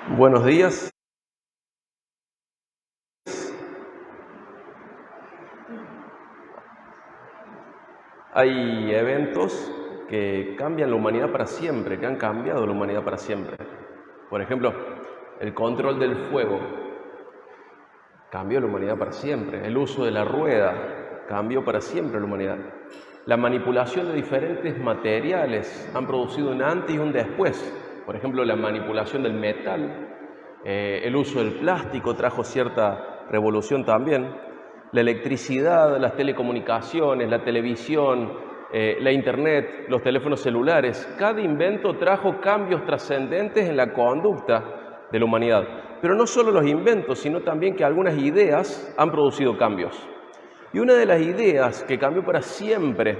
Buenos días. Hay eventos que cambian la humanidad para siempre, que han cambiado la humanidad para siempre. Por ejemplo, el control del fuego cambió la humanidad para siempre. El uso de la rueda cambió para siempre la humanidad. La manipulación de diferentes materiales han producido un antes y un después. Por ejemplo, la manipulación del metal, el uso del plástico trajo cierta revolución también. La electricidad, las telecomunicaciones, la televisión, la internet, los teléfonos celulares, cada invento trajo cambios trascendentes en la conducta de la humanidad. Pero no solo los inventos, sino también que algunas ideas han producido cambios. Y una de las ideas que cambió para siempre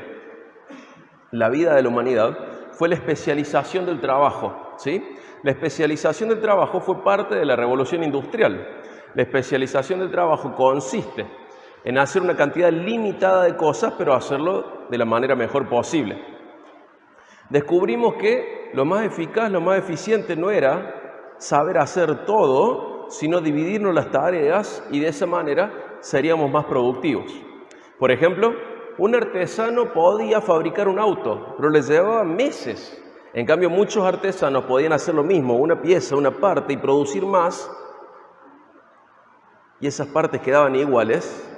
la vida de la humanidad fue la especialización del trabajo, ¿sí? La especialización del trabajo fue parte de la revolución industrial. La especialización del trabajo consiste en hacer una cantidad limitada de cosas, pero hacerlo de la manera mejor posible. Descubrimos que lo más eficaz, lo más eficiente no era saber hacer todo, sino dividirnos las tareas y de esa manera seríamos más productivos. Por ejemplo, un artesano podía fabricar un auto, pero les llevaba meses. En cambio, muchos artesanos podían hacer lo mismo, una pieza, una parte, y producir más, y esas partes quedaban iguales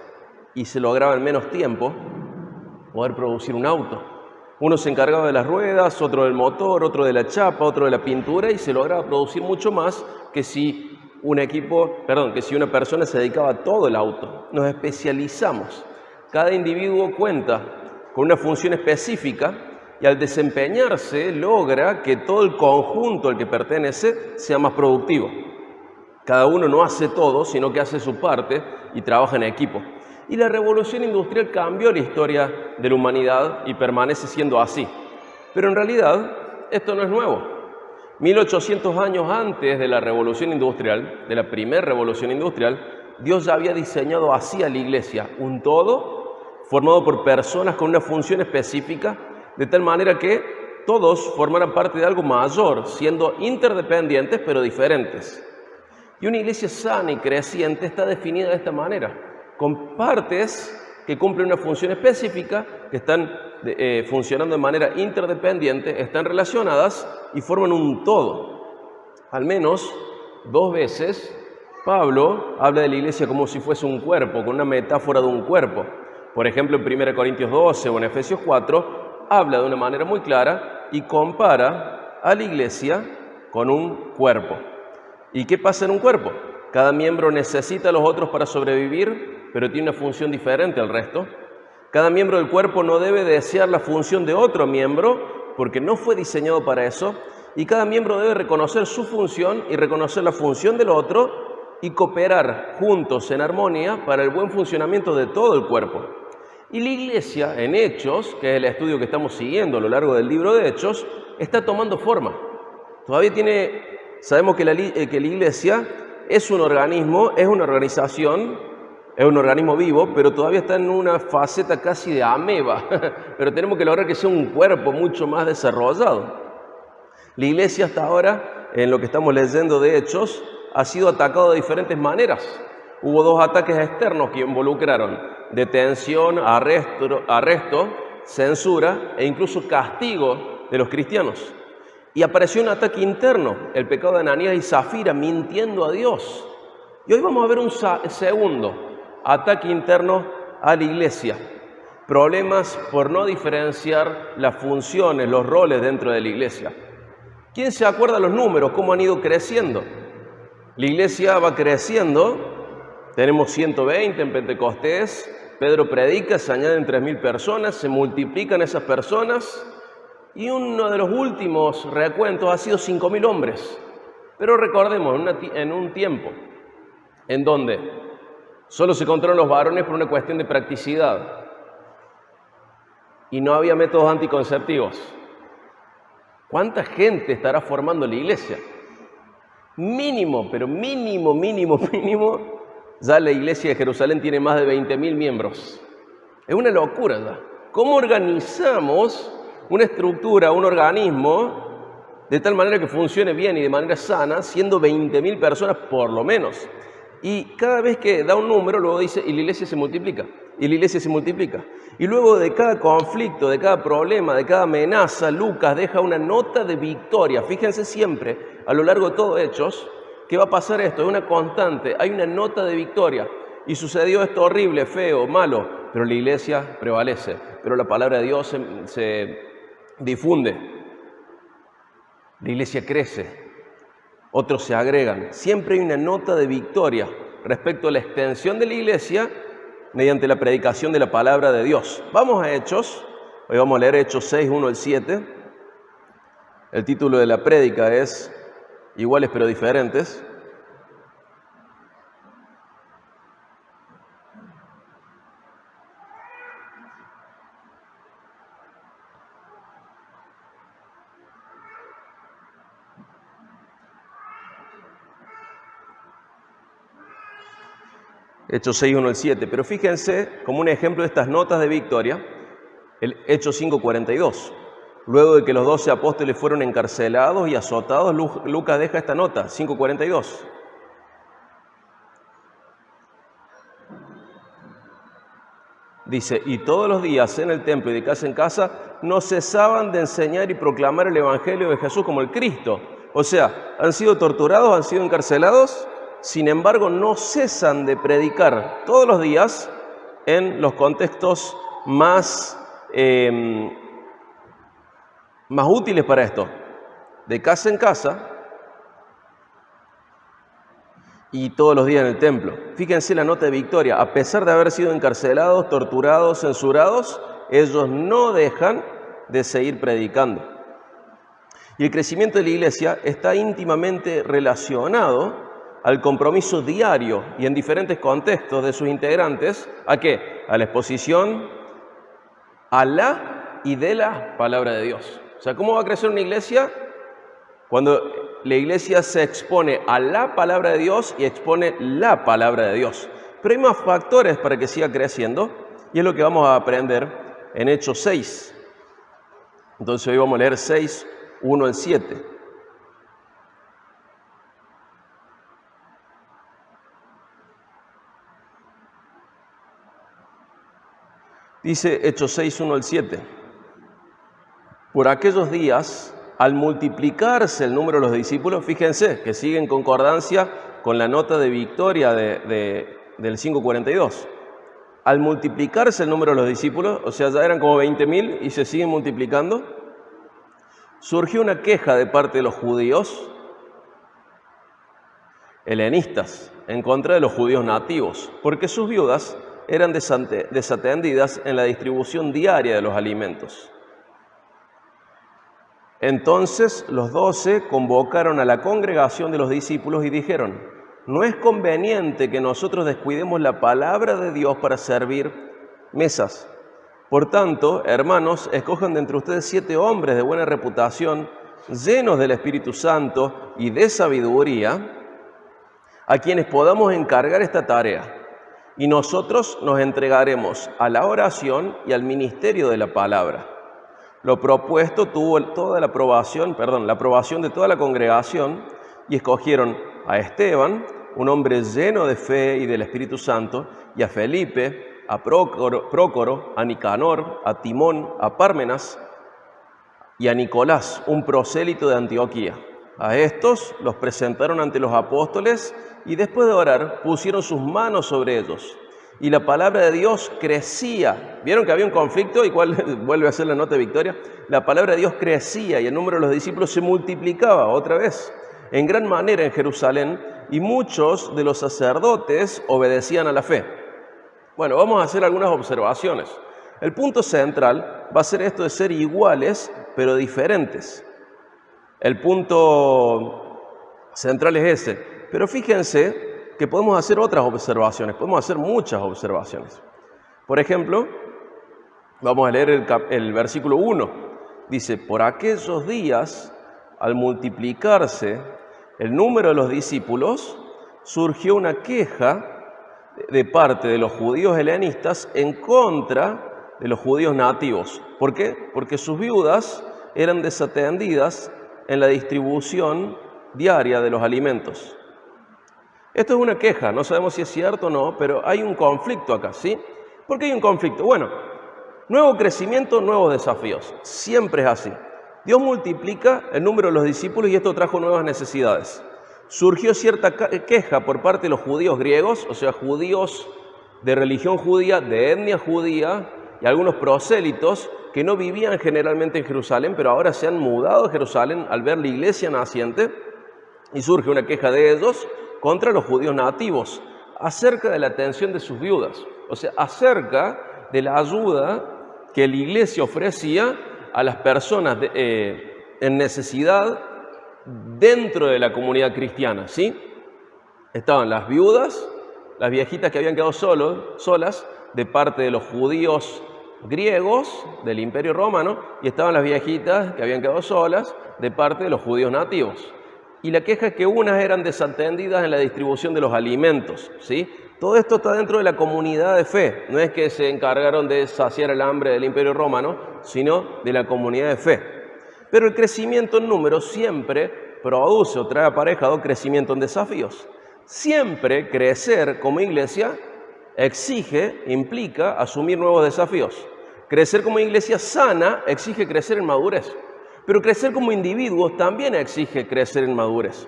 y se lograba en menos tiempo poder producir un auto. Uno se encargaba de las ruedas, otro del motor, otro de la chapa, otro de la pintura, y se lograba producir mucho más que si una persona se dedicaba a todo el auto. Nos especializamos. Cada individuo cuenta con una función específica y al desempeñarse logra que todo el conjunto al que pertenece sea más productivo. Cada uno no hace todo, sino que hace su parte y trabaja en equipo. Y la revolución industrial cambió la historia de la humanidad y permanece siendo así. Pero en realidad esto no es nuevo. 1800 años antes de la revolución industrial, de la primera revolución industrial, Dios ya había diseñado así a la iglesia, un todo formado por personas con una función específica, de tal manera que todos formaran parte de algo mayor, siendo interdependientes pero diferentes. Y una iglesia sana y creciente está definida de esta manera, con partes que cumplen una función específica, que están funcionando de manera interdependiente, están relacionadas y forman un todo. Al menos 2 veces Pablo habla de la iglesia como si fuese un cuerpo, con una metáfora de un cuerpo. Por ejemplo, en 1 Corintios 12 o en Efesios 4, habla de una manera muy clara y compara a la iglesia con un cuerpo. ¿Y qué pasa en un cuerpo? Cada miembro necesita a los otros para sobrevivir, pero tiene una función diferente al resto. Cada miembro del cuerpo no debe desear la función de otro miembro, porque no fue diseñado para eso. Y cada miembro debe reconocer su función y reconocer la función del otro y cooperar juntos en armonía para el buen funcionamiento de todo el cuerpo. Y la iglesia, en Hechos, que es el estudio que estamos siguiendo a lo largo del libro de Hechos, está tomando forma. Sabemos que la iglesia es un organismo, es una organización, es un organismo vivo, pero todavía está en una faceta casi de ameba. Pero tenemos que lograr que sea un cuerpo mucho más desarrollado. La iglesia hasta ahora, en lo que estamos leyendo de Hechos, ha sido atacado de diferentes maneras. Hubo 2 ataques externos que involucraron detención, arresto, censura e incluso castigo de los cristianos. Y apareció un ataque interno, el pecado de Ananías y Zafira, mintiendo a Dios. Y hoy vamos a ver un segundo ataque interno a la iglesia. Problemas por no diferenciar las funciones, los roles dentro de la iglesia. ¿Quién se acuerda los números, cómo han ido creciendo? La iglesia va creciendo. Tenemos 120 en Pentecostés, Pedro predica, se añaden 3.000 personas, se multiplican esas personas y uno de los últimos recuentos ha sido 5.000 hombres. Pero recordemos, en un tiempo en donde solo se controlan los varones por una cuestión de practicidad y no había métodos anticonceptivos, ¿cuánta gente estará formando la iglesia? Mínimo, pero mínimo, ya la iglesia de Jerusalén tiene más de 20.000 miembros. Es una locura ya. ¿Cómo organizamos una estructura, un organismo de tal manera que funcione bien y de manera sana, siendo 20.000 personas por lo menos. Y cada vez que da un número, luego dice, y la iglesia se multiplica, y la iglesia se multiplica. Y luego de cada conflicto, de cada problema, de cada amenaza, Lucas deja una nota de victoria. Fíjense siempre, a lo largo de todo Hechos, que va a pasar esto, es una constante, hay una nota de victoria. Y sucedió esto horrible, feo, malo, pero la iglesia prevalece, pero la palabra de Dios se difunde, la iglesia crece. Otros se agregan. Siempre hay una nota de victoria respecto a la extensión de la iglesia mediante la predicación de la palabra de Dios. Vamos a Hechos. Hoy vamos a leer Hechos 6, 1 al 7. El título de la prédica es Iguales pero diferentes. Hechos 6, 1 al 7, pero fíjense como un ejemplo de estas notas de victoria, el Hechos 5, 42. Luego de que los 12 apóstoles fueron encarcelados y azotados, Lucas deja esta nota, 5, 42. Dice, y todos los días en el templo y de casa en casa no cesaban de enseñar y proclamar el evangelio de Jesús como el Cristo. O sea, han sido torturados, han sido encarcelados, sin embargo no cesan de predicar todos los días en los contextos más útiles para esto, de casa en casa y todos los días en el templo. Fíjense la nota de victoria, a pesar de haber sido encarcelados, torturados, censurados, ellos no dejan de seguir predicando. Y el crecimiento de la iglesia está íntimamente relacionado al compromiso diario y en diferentes contextos de sus integrantes, ¿a qué? A la exposición a la y de la palabra de Dios. O sea, ¿cómo va a crecer una iglesia? Cuando la iglesia se expone a la palabra de Dios y expone la palabra de Dios. Pero hay más factores para que siga creciendo y es lo que vamos a aprender en Hechos 6. Entonces hoy vamos a leer 6, 1 al 7. Dice Hechos 6, 1 al 7. Por aquellos días, al multiplicarse el número de los discípulos, fíjense que sigue en concordancia con la nota de victoria del 5:42. Al multiplicarse el número de los discípulos, o sea, ya eran como 20.000 y se siguen multiplicando, surgió una queja de parte de los judíos helenistas en contra de los judíos nativos, porque sus viudas eran desatendidas en la distribución diaria de los alimentos. Entonces los 12 convocaron a la congregación de los discípulos y dijeron, no es conveniente que nosotros descuidemos la palabra de Dios para servir mesas. Por tanto, hermanos, escojan de entre ustedes 7 hombres de buena reputación, llenos del Espíritu Santo y de sabiduría, a quienes podamos encargar esta tarea. Y nosotros nos entregaremos a la oración y al ministerio de la palabra. Lo propuesto tuvo la aprobación de toda la congregación y escogieron a Esteban, un hombre lleno de fe y del Espíritu Santo, y a Felipe, a Prócoro, a Nicanor, a Timón, a Pármenas y a Nicolás, un prosélito de Antioquía. A estos los presentaron ante los apóstoles y después de orar pusieron sus manos sobre ellos. Y la palabra de Dios crecía. ¿Vieron que había un conflicto? ¿Y cuál vuelve a ser la nota de victoria? La palabra de Dios crecía y el número de los discípulos se multiplicaba otra vez en gran manera en Jerusalén y muchos de los sacerdotes obedecían a la fe. Bueno, vamos a hacer algunas observaciones. El punto central va a ser esto de ser iguales pero diferentes. El punto central es ese. Pero fíjense que podemos hacer otras observaciones, podemos hacer muchas observaciones. Por ejemplo, vamos a leer el versículo 1. Dice, por aquellos días, al multiplicarse el número de los discípulos, surgió una queja de parte de los judíos helenistas en contra de los judíos nativos. ¿Por qué? Porque sus viudas eran desatendidas en la distribución diaria de los alimentos. Esto es una queja, no sabemos si es cierto o no, pero hay un conflicto acá, ¿sí? ¿Por qué hay un conflicto? Bueno, nuevo crecimiento, nuevos desafíos. Siempre es así. Dios multiplica el número de los discípulos y esto trajo nuevas necesidades. Surgió cierta queja por parte de los judíos griegos, o sea, judíos de religión judía, de etnia judía, y algunos prosélitos que no vivían generalmente en Jerusalén, pero ahora se han mudado a Jerusalén al ver la iglesia naciente, y surge una queja de ellos contra los judíos nativos, acerca de la atención de sus viudas, o sea, acerca de la ayuda que la iglesia ofrecía a las personas en necesidad dentro de la comunidad cristiana, ¿sí? Estaban las viudas, las viejitas que habían quedado solas de parte de los judíos griegos del Imperio Romano, y estaban las viejitas que habían quedado solas de parte de los judíos nativos. Y la queja es que unas eran desatendidas en la distribución de los alimentos, ¿sí? Todo esto está dentro de la comunidad de fe. No es que se encargaron de saciar el hambre del Imperio Romano, sino de la comunidad de fe. Pero el crecimiento en número siempre produce o trae aparejado crecimiento en desafíos. Siempre crecer como iglesia implica asumir nuevos desafíos. Crecer como iglesia sana exige crecer en madurez. Pero crecer como individuos también exige crecer en madurez.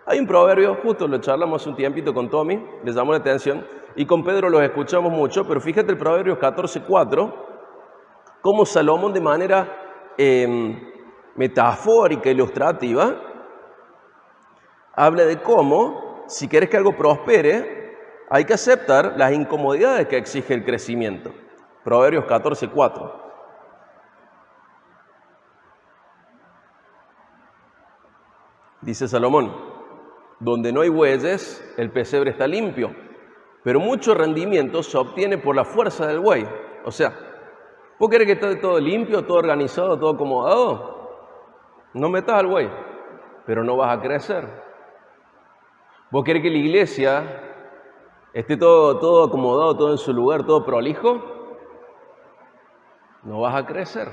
Hay un proverbio, justo lo charlamos hace un tiempito con Tommy, les llamó la atención, y con Pedro los escuchamos mucho, pero fíjate el proverbio 14:4, cómo Salomón de manera metafórica, ilustrativa, habla de cómo, si querés que algo prospere, hay que aceptar las incomodidades que exige el crecimiento. Proverbios 14:4. Dice Salomón, donde no hay bueyes, el pesebre está limpio, pero mucho rendimiento se obtiene por la fuerza del buey. O sea, ¿vos querés que esté todo limpio, todo organizado, todo acomodado? No metas al buey, pero no vas a crecer. ¿Vos querés que la iglesia esté todo acomodado, todo en su lugar, todo prolijo? No vas a crecer.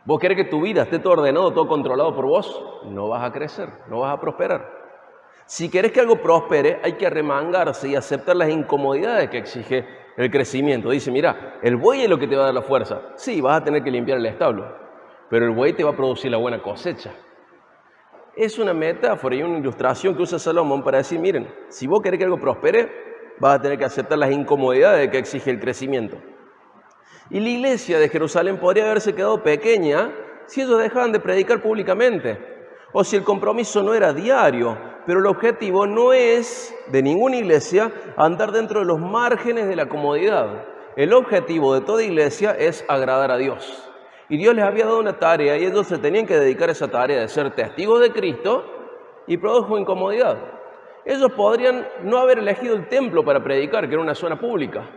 ¿Vos querés que tu vida esté todo ordenado, todo controlado por vos? No vas a crecer, no vas a prosperar. Si querés que algo prospere, hay que arremangarse y aceptar las incomodidades que exige el crecimiento. Dice, mira, el buey es lo que te va a dar la fuerza. Sí, vas a tener que limpiar el establo, pero el buey te va a producir la buena cosecha. Es una metáfora y una ilustración que usa Salomón para decir, miren, si vos querés que algo prospere, vas a tener que aceptar las incomodidades que exige el crecimiento. Y la iglesia de Jerusalén podría haberse quedado pequeña si ellos dejaban de predicar públicamente, o si el compromiso no era diario, pero el objetivo no es, de ninguna iglesia, andar dentro de los márgenes de la comodidad. El objetivo de toda iglesia es agradar a Dios. Y Dios les había dado una tarea y ellos se tenían que dedicar a esa tarea de ser testigos de Cristo, y produjo incomodidad. Ellos podrían no haber elegido el templo para predicar, que era una zona pública,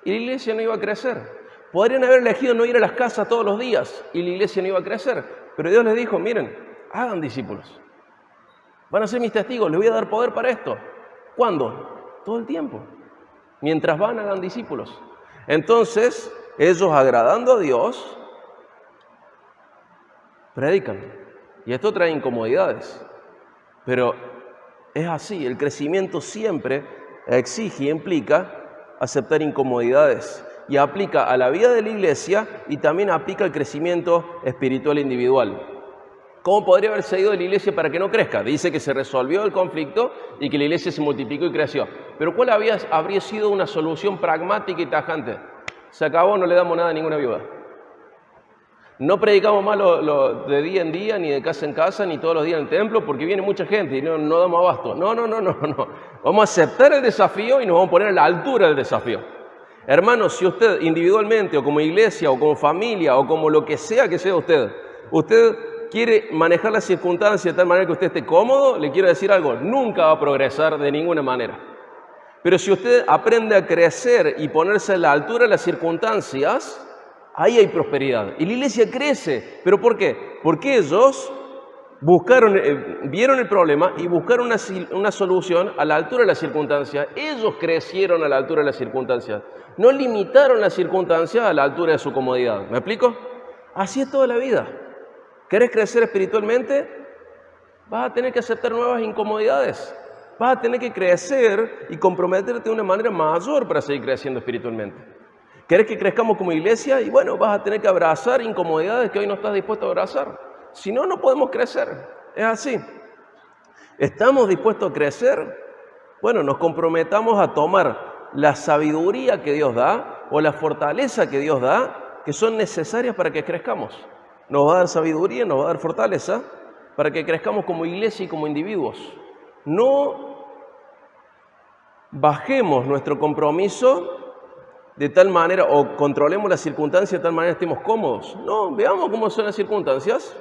y la iglesia no iba a crecer. Podrían haber elegido no ir a las casas todos los días y la iglesia no iba a crecer. Pero Dios les dijo, miren, hagan discípulos. Van a ser mis testigos, les voy a dar poder para esto. ¿Cuándo? Todo el tiempo. Mientras van, hagan discípulos. Entonces, ellos agradando a Dios, predican. Y esto trae incomodidades. Pero es así, el crecimiento siempre exige y implica aceptar incomodidades. Y aplica a la vida de la iglesia y también aplica al crecimiento espiritual individual. ¿Cómo podría haberse ido de la iglesia para que no crezca? Dice que se resolvió el conflicto y que la iglesia se multiplicó y creció. Pero ¿cuál habría sido una solución pragmática y tajante? Se acabó, no le damos nada a ninguna viuda. No predicamos más de día en día, ni de casa en casa, ni todos los días en el templo, porque viene mucha gente y no damos abasto. No. Vamos a aceptar el desafío y nos vamos a poner a la altura del desafío. Hermanos, si usted individualmente o como iglesia o como familia o como lo que sea usted quiere manejar las circunstancias de tal manera que usted esté cómodo, le quiero decir algo, nunca va a progresar de ninguna manera. Pero si usted aprende a crecer y ponerse a la altura de las circunstancias, ahí hay prosperidad. Y la iglesia crece. ¿Pero por qué? Porque ellos vieron el problema y buscaron una solución a la altura de las circunstancias. Ellos crecieron a la altura de las circunstancias. No limitaron las circunstancias a la altura de su comodidad. ¿Me explico? Así es toda la vida. ¿Querés crecer espiritualmente? Vas a tener que aceptar nuevas incomodidades. Vas a tener que crecer y comprometerte de una manera mayor para seguir creciendo espiritualmente. ¿Querés que crezcamos como iglesia? Y bueno, vas a tener que abrazar incomodidades que hoy no estás dispuesto a abrazar. Si no, no podemos crecer. Es así. ¿Estamos dispuestos a crecer? Bueno, nos comprometamos a tomar la sabiduría que Dios da o la fortaleza que Dios da, que son necesarias para que crezcamos. Nos va a dar sabiduría, nos va a dar fortaleza para que crezcamos como iglesia y como individuos. No bajemos nuestro compromiso de tal manera, o controlemos las circunstancias de tal manera que estemos cómodos. No, veamos cómo son las circunstancias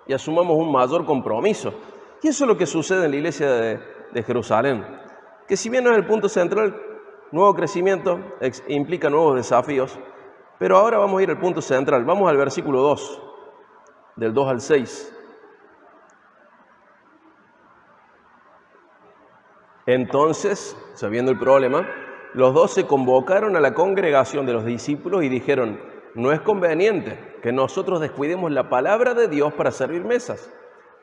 y asumamos un mayor compromiso. Y eso es lo que sucede en la iglesia de Jerusalén. Que si bien no es el punto central, nuevo crecimiento implica nuevos desafíos, pero ahora vamos a ir al punto central. Vamos al versículo 2, del 2 al 6. Entonces, sabiendo el problema, los 12 convocaron a la congregación de los discípulos y dijeron: no es conveniente que nosotros descuidemos la palabra de Dios para servir mesas.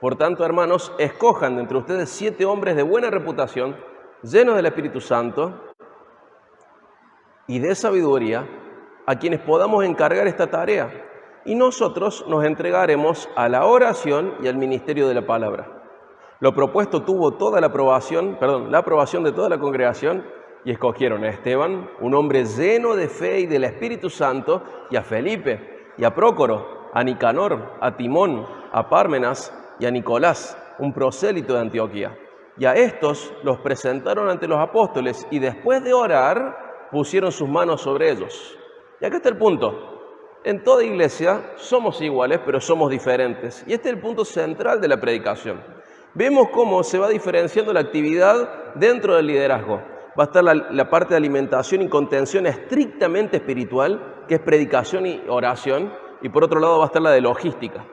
Por tanto, hermanos, escojan de entre ustedes 7 hombres de buena reputación, llenos del Espíritu Santo y de sabiduría, a quienes podamos encargar esta tarea, y nosotros nos entregaremos a la oración y al ministerio de la palabra. Lo propuesto tuvo la aprobación de toda la congregación, y escogieron a Esteban, un hombre lleno de fe y del Espíritu Santo, y a Felipe, y a Prócoro, a Nicanor, a Timón, a Pármenas y a Nicolás, un prosélito de Antioquía. Y a estos los presentaron ante los apóstoles, y después de orar, pusieron sus manos sobre ellos. Y acá está el punto. En toda iglesia somos iguales, pero somos diferentes. Y este es el punto central de la predicación. Vemos cómo se va diferenciando la actividad dentro del liderazgo. Va a estar la parte de alimentación y contención estrictamente espiritual, que es predicación y oración, y por otro lado va a estar la de logística.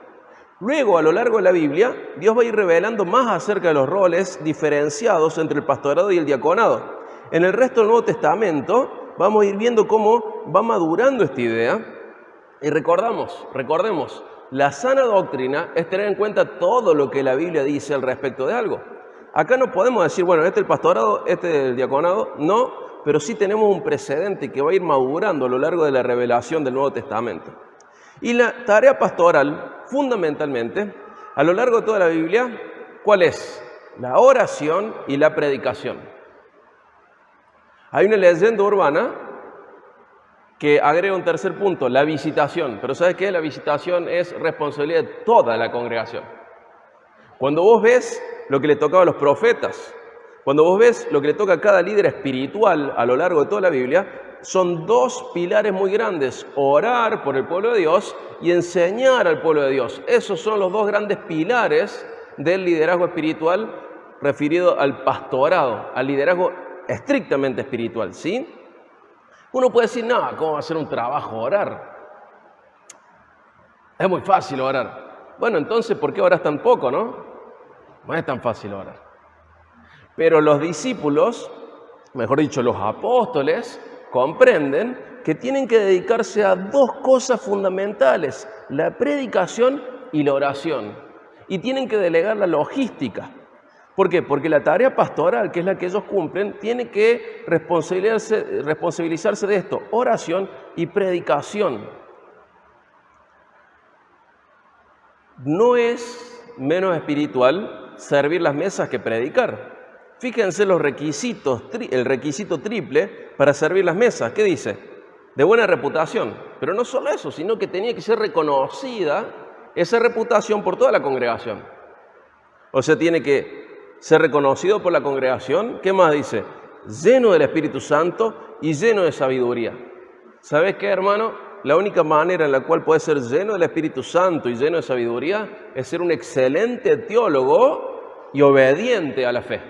Luego, a lo largo de la Biblia, Dios va a ir revelando más acerca de los roles diferenciados entre el pastorado y el diaconado. En el resto del Nuevo Testamento vamos a ir viendo cómo va madurando esta idea. Y recordemos, la sana doctrina es tener en cuenta todo lo que la Biblia dice al respecto de algo. Acá no podemos decir, bueno, este es el pastorado, este es el diaconado, no, pero sí tenemos un precedente que va a ir madurando a lo largo de la revelación del Nuevo Testamento. Y la tarea pastoral, fundamentalmente, a lo largo de toda la Biblia, ¿cuál es? La oración y la predicación. Hay una leyenda urbana que agrega un tercer punto, la visitación. Pero ¿sabes qué? La visitación es responsabilidad de toda la congregación. Cuando vos ves lo que le tocaba a los profetas, cuando vos ves lo que le toca a cada líder espiritual a lo largo de toda la Biblia, son 2 pilares muy grandes: orar por el pueblo de Dios y enseñar al pueblo de Dios. Esos son los 2 grandes pilares del liderazgo espiritual referido al pastorado, al liderazgo estrictamente espiritual, ¿sí? Uno puede decir, no, ¿cómo va a ser un trabajo orar? Es muy fácil orar. Bueno, entonces, ¿por qué oras tan poco, no? No es tan fácil orar. Pero los discípulos, mejor dicho, los apóstoles, comprenden que tienen que dedicarse a 2 cosas fundamentales: la predicación y la oración. Y tienen que delegar la logística. ¿Por qué? Porque la tarea pastoral, que es la que ellos cumplen, tiene que responsabilizarse de esto: oración y predicación. No es menos espiritual servir las mesas que predicar. Fíjense los requisitos, el requisito triple para servir las mesas. ¿Qué dice? De buena reputación. Pero no solo eso, sino que tenía que ser reconocida esa reputación por toda la congregación. O sea, tiene que ser reconocido por la congregación. ¿Qué más dice? Lleno del Espíritu Santo y lleno de sabiduría. ¿Sabes qué, hermano? La única manera en la cual puedes ser lleno del Espíritu Santo y lleno de sabiduría es ser un excelente teólogo y obediente a la fe.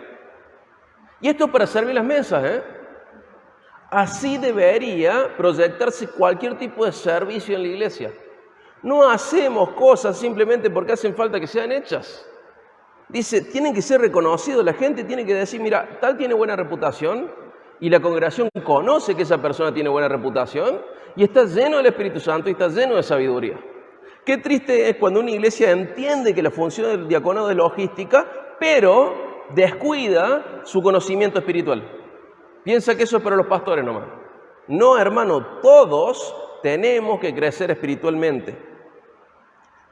Y esto para servir las mesas, ¿eh? Así debería proyectarse cualquier tipo de servicio en la iglesia. No hacemos cosas simplemente porque hacen falta que sean hechas. Dice, tienen que ser reconocidos, la gente tiene que decir, mira, tal tiene buena reputación, y la congregación conoce que esa persona tiene buena reputación, y está lleno del Espíritu Santo y está lleno de sabiduría. Qué triste es cuando una iglesia entiende que la función del diaconado es logística, pero descuida su conocimiento espiritual. Piensa que eso es para los pastores nomás. No, hermano, todos tenemos que crecer espiritualmente.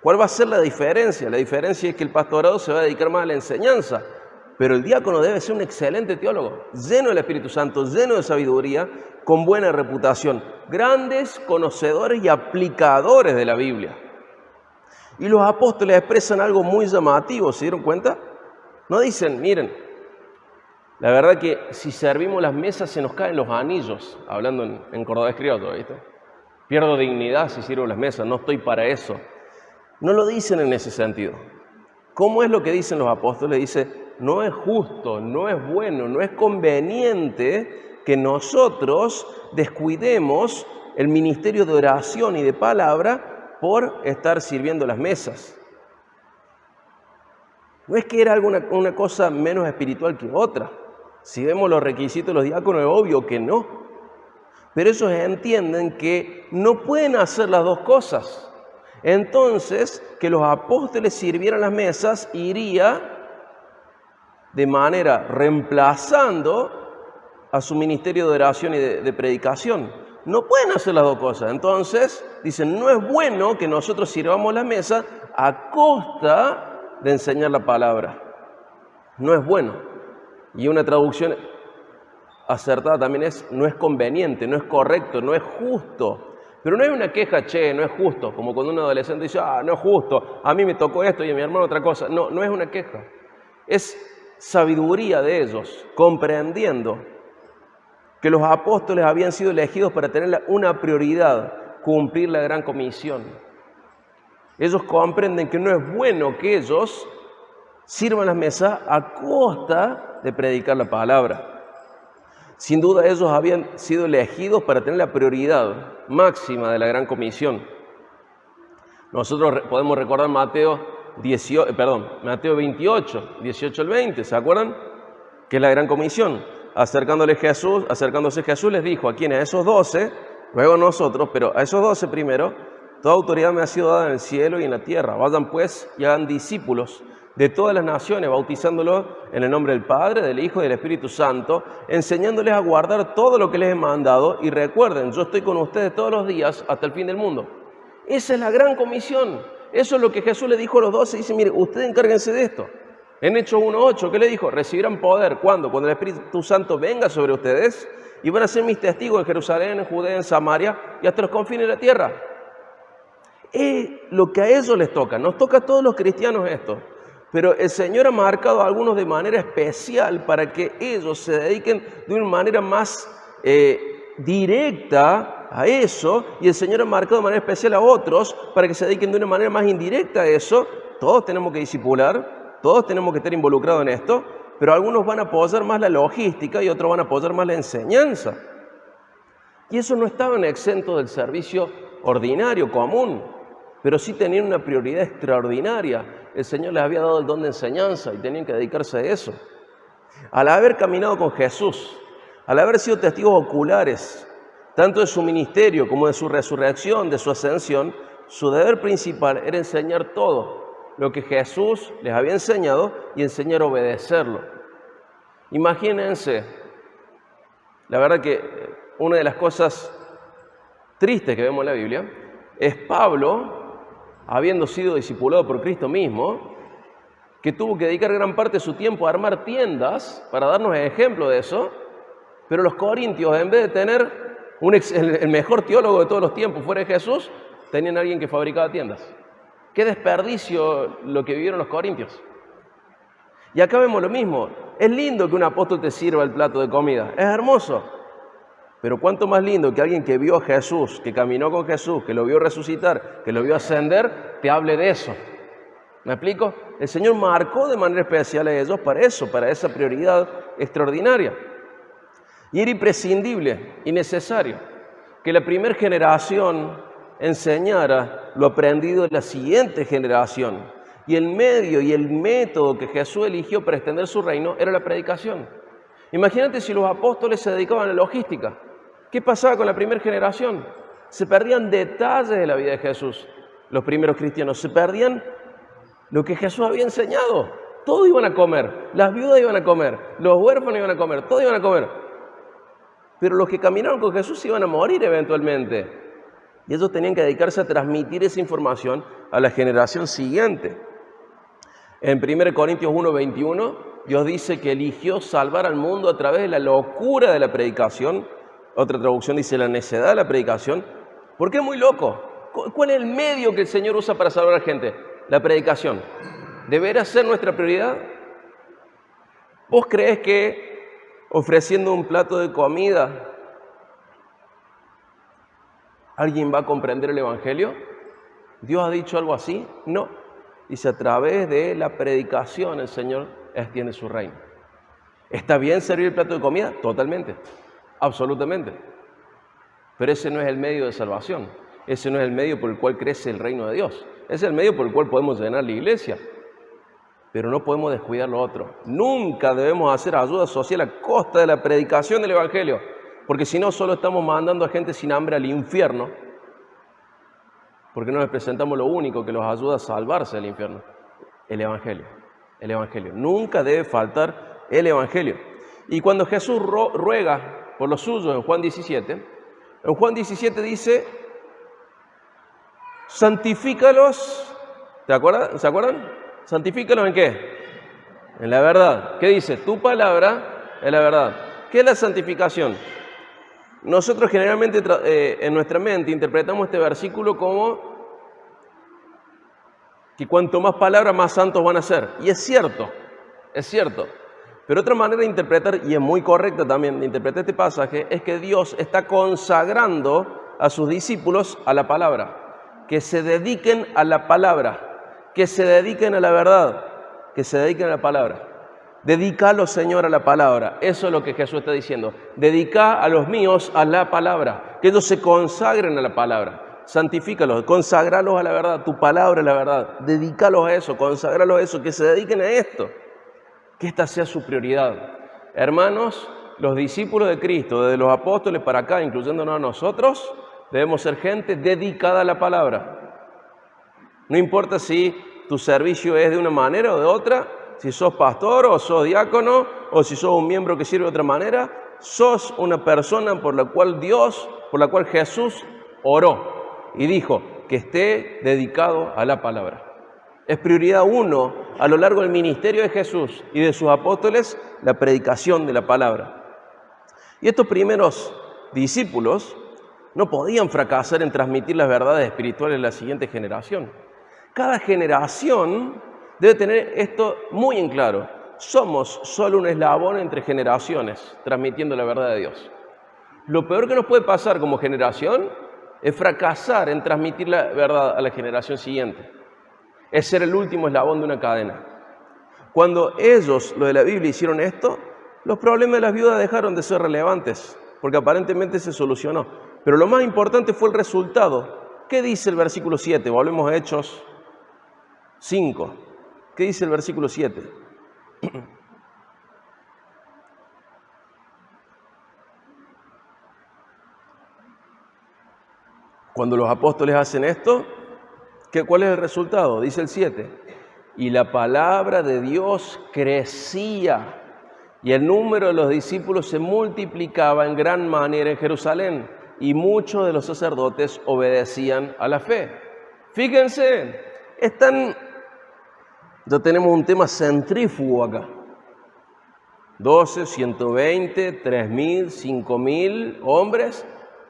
¿Cuál va a ser la diferencia? La diferencia es que el pastorado se va a dedicar más a la enseñanza, pero el diácono debe ser un excelente teólogo, lleno del Espíritu Santo, lleno de sabiduría, con buena reputación, grandes conocedores y aplicadores de la Biblia. Y los apóstoles expresan algo muy llamativo, ¿se dieron cuenta? No dicen, miren, la verdad que si servimos las mesas se nos caen los anillos, hablando en cordobés criollo, ¿viste? Pierdo dignidad si sirvo las mesas, no estoy para eso. No lo dicen en ese sentido. ¿Cómo es lo que dicen los apóstoles? Dice, no es justo, no es bueno, no es conveniente que nosotros descuidemos el ministerio de oración y de palabra por estar sirviendo las mesas. No es que era una cosa menos espiritual que otra. Si vemos los requisitos de los diáconos, es obvio que no. Pero ellos entienden que no pueden hacer las dos cosas. Entonces, que los apóstoles sirvieran las mesas iría de manera reemplazando a su ministerio de oración y de predicación. No pueden hacer las dos cosas. Entonces, dicen, no es bueno que nosotros sirvamos la mesa a costa de enseñar la palabra. No es bueno. Y una traducción acertada también es, no es conveniente, no es correcto, no es justo. Pero no hay una queja, che, no es justo, como cuando un adolescente dice, no es justo, a mí me tocó esto y a mi hermano otra cosa. No, no es una queja. Es sabiduría de ellos, comprendiendo que los apóstoles habían sido elegidos para tener una prioridad, cumplir la gran comisión. Ellos comprenden que no es bueno que ellos sirvan las mesas a costa de predicar la palabra. Sin duda ellos habían sido elegidos para tener la prioridad máxima de la gran comisión. Nosotros podemos recordar Mateo 28, 18 al 20, ¿se acuerdan? Que es la gran comisión. Acercándose Jesús les dijo, ¿a quiénes? A esos 12, luego a nosotros, pero a esos 12 primero, toda autoridad me ha sido dada en el cielo y en la tierra. Vayan pues y hagan discípulos de todas las naciones, bautizándolos en el nombre del Padre, del Hijo y del Espíritu Santo, enseñándoles a guardar todo lo que les he mandado, y recuerden, yo estoy con ustedes todos los días hasta el fin del mundo. Esa es la gran comisión. Eso es lo que Jesús le dijo a los 12, dice, mire, ustedes encárguense de esto. En Hechos 1:8, ¿qué le dijo? Recibirán poder, ¿cuándo? Cuando el Espíritu Santo venga sobre ustedes, y van a ser mis testigos en Jerusalén, en Judea, en Samaria, y hasta los confines de la tierra. Es lo que a ellos les toca, nos toca a todos los cristianos esto. Pero el Señor ha marcado a algunos de manera especial para que ellos se dediquen de una manera más directa a eso, y el Señor ha marcado de manera especial a otros para que se dediquen de una manera más indirecta a eso. Todos tenemos que discipular, todos tenemos que estar involucrados en esto, pero algunos van a apoyar más la logística y otros van a apoyar más la enseñanza. Y eso no estaban exentos del servicio ordinario, común, pero sí tenían una prioridad extraordinaria. El Señor les había dado el don de enseñanza y tenían que dedicarse a eso. Al haber caminado con Jesús, al haber sido testigos oculares, tanto de su ministerio como de su resurrección, de su ascensión, su deber principal era enseñar todo lo que Jesús les había enseñado y enseñar a obedecerlo. Imagínense, la verdad que una de las cosas tristes que vemos en la Biblia es Pablo, habiendo sido discipulado por Cristo mismo, que tuvo que dedicar gran parte de su tiempo a armar tiendas para darnos ejemplo de eso, pero los corintios, en vez de tener el mejor teólogo de todos los tiempos fuera de Jesús, tenían a alguien que fabricaba tiendas. Qué desperdicio lo que vivieron los corintios. Y acá vemos lo mismo. Es lindo que un apóstol te sirva el plato de comida, es hermoso. Pero cuánto más lindo que alguien que vio a Jesús, que caminó con Jesús, que lo vio resucitar, que lo vio ascender, te hable de eso. ¿Me explico? El Señor marcó de manera especial a ellos para eso, para esa prioridad extraordinaria. Y era imprescindible y necesario que la primera generación enseñara lo aprendido de la siguiente generación. Y el medio y el método que Jesús eligió para extender su reino era la predicación. Imagínate si los apóstoles se dedicaban a la logística. ¿Qué pasaba con la primera generación? Se perdían detalles de la vida de Jesús. los primeros cristianos? Se perdían lo que Jesús había enseñado. Todos iban a comer, las viudas iban a comer, los huérfanos iban a comer, todos iban a comer. Pero los que caminaron con Jesús iban a morir eventualmente. Y ellos tenían que dedicarse a transmitir esa información a la generación siguiente. En 1 Corintios 1:21, Dios dice que eligió salvar al mundo a través de la locura de la predicación. Otra traducción dice la necedad de la predicación. Porque es muy loco. ¿Cuál es el medio que el Señor usa para salvar a la gente? La predicación. ¿Deberá ser nuestra prioridad? ¿Vos crees que ofreciendo un plato de comida alguien va a comprender el Evangelio? ¿Dios ha dicho algo así? No. Dice, a través de la predicación el Señor extiende su reino. ¿Está bien servir el plato de comida? Totalmente, absolutamente. Pero ese no es el medio de salvación. Ese no es el medio por el cual crece el reino de Dios. Ese es el medio por el cual podemos llenar la iglesia. Pero no podemos descuidar lo otro. Nunca debemos hacer ayuda social a costa de la predicación del Evangelio. Porque si no, solo estamos mandando a gente sin hambre al infierno. Porque no les presentamos lo único que los ayuda a salvarse del infierno. El Evangelio. El Evangelio. Nunca debe faltar el Evangelio. Y cuando Jesús ruega por los suyos en Juan 17 dice, santifícalos. ¿Se acuerdan? ¿Santifícalos en qué? En la verdad. ¿Qué dice? Tu palabra es la verdad. ¿Qué es la santificación? Nosotros generalmente en nuestra mente interpretamos este versículo como que cuanto más palabras, más santos van a ser. Y es cierto. Pero otra manera de interpretar, y es muy correcta también de interpretar este pasaje, es que Dios está consagrando a sus discípulos a la palabra. Que se dediquen a la palabra, que se dediquen a la verdad, que se dediquen a la palabra. Dedícalo, Señor, a la palabra. Eso es lo que Jesús está diciendo. Dedica a los míos a la palabra. Que ellos se consagren a la palabra. Santifícalos, consagralos a la verdad. Tu palabra es la verdad. Dedícalos a eso, consagralos a eso. Que se dediquen a esto. Que esta sea su prioridad. Hermanos, los discípulos de Cristo, desde los apóstoles para acá, incluyéndonos a nosotros, debemos ser gente dedicada a la palabra. No importa si tu servicio es de una manera o de otra, si sos pastor o sos diácono o si sos un miembro que sirve de otra manera, sos una persona por la cual Jesús oró y dijo que esté dedicado a la palabra. Es prioridad uno a lo largo del ministerio de Jesús y de sus apóstoles la predicación de la palabra. Y estos primeros discípulos no podían fracasar en transmitir las verdades espirituales a la siguiente generación. Cada generación debe tener esto muy en claro. Somos solo un eslabón entre generaciones, transmitiendo la verdad de Dios. Lo peor que nos puede pasar como generación es fracasar en transmitir la verdad a la generación siguiente. Es ser el último eslabón de una cadena. Cuando ellos, los de la Biblia, hicieron esto, los problemas de las viudas dejaron de ser relevantes, porque aparentemente se solucionó. Pero lo más importante fue el resultado. ¿Qué dice el versículo 7? Volvemos a Hechos 5. ¿Qué dice el versículo 7? Cuando los apóstoles hacen esto, ¿cuál es el resultado? Dice el 7. Y la palabra de Dios crecía y el número de los discípulos se multiplicaba en gran manera en Jerusalén y muchos de los sacerdotes obedecían a la fe. Fíjense, ya tenemos un tema centrífugo acá. 12, 120, 3.000, 5.000 hombres.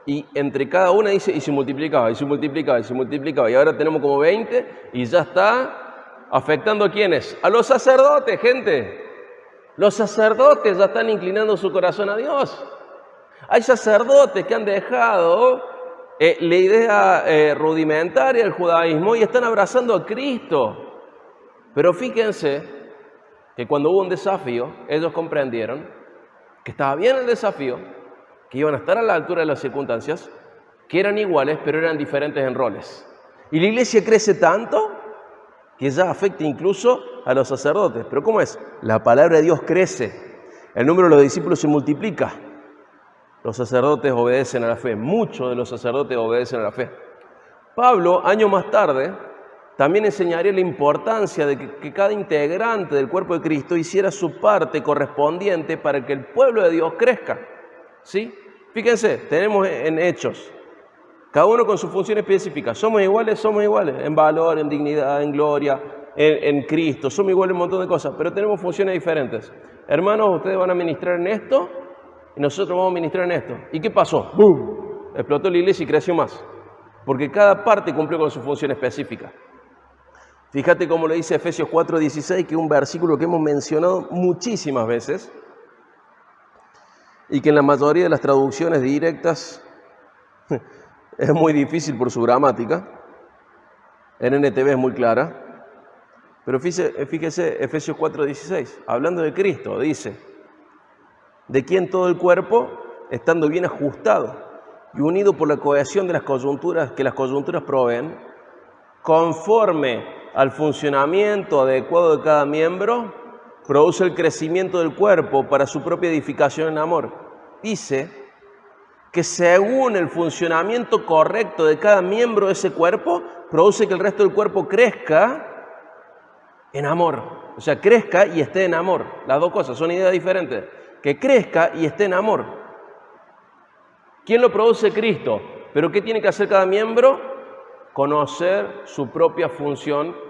Y entre cada una dice, y se multiplicaba, y se multiplicaba, y se multiplicaba. Y ahora tenemos como 20 y ya está afectando a ¿quiénes? A los sacerdotes, gente. Los sacerdotes ya están inclinando su corazón a Dios. Hay sacerdotes que han dejado la idea rudimentaria del judaísmo y están abrazando a Cristo. Pero fíjense que cuando hubo un desafío, ellos comprendieron que estaba bien el desafío, que iban a estar a la altura de las circunstancias, que eran iguales, pero eran diferentes en roles. Y la iglesia crece tanto que ya afecta incluso a los sacerdotes. ¿Pero cómo es? La palabra de Dios crece, el número de los discípulos se multiplica, los sacerdotes obedecen a la fe, muchos de los sacerdotes obedecen a la fe. Pablo, años más tarde, también enseñaría la importancia de que cada integrante del cuerpo de Cristo hiciera su parte correspondiente para que el pueblo de Dios crezca. ¿Sí? Fíjense, tenemos en Hechos, cada uno con su función específica. Somos iguales en valor, en dignidad, en gloria, en Cristo. Somos iguales en un montón de cosas, pero tenemos funciones diferentes. Hermanos, ustedes van a ministrar en esto y nosotros vamos a ministrar en esto. ¿Y qué pasó? ¡Bum! Explotó la iglesia y creció más, porque cada parte cumplió con su función específica. Fíjate cómo le dice Efesios 4:16, que es un versículo que hemos mencionado muchísimas veces y que en la mayoría de las traducciones directas es muy difícil por su gramática. En NTV es muy clara. Pero fíjese Efesios 4:16, hablando de Cristo, dice: de quien todo el cuerpo, estando bien ajustado y unido por la cohesión de las coyunturas que las coyunturas proveen, conforme al funcionamiento adecuado de cada miembro, produce el crecimiento del cuerpo para su propia edificación en amor. Dice que según el funcionamiento correcto de cada miembro de ese cuerpo, produce que el resto del cuerpo crezca en amor. O sea, crezca y esté en amor. Las dos cosas son ideas diferentes. Que crezca y esté en amor. ¿Quién lo produce? Cristo. ¿Pero qué tiene que hacer cada miembro? Conocer su propia función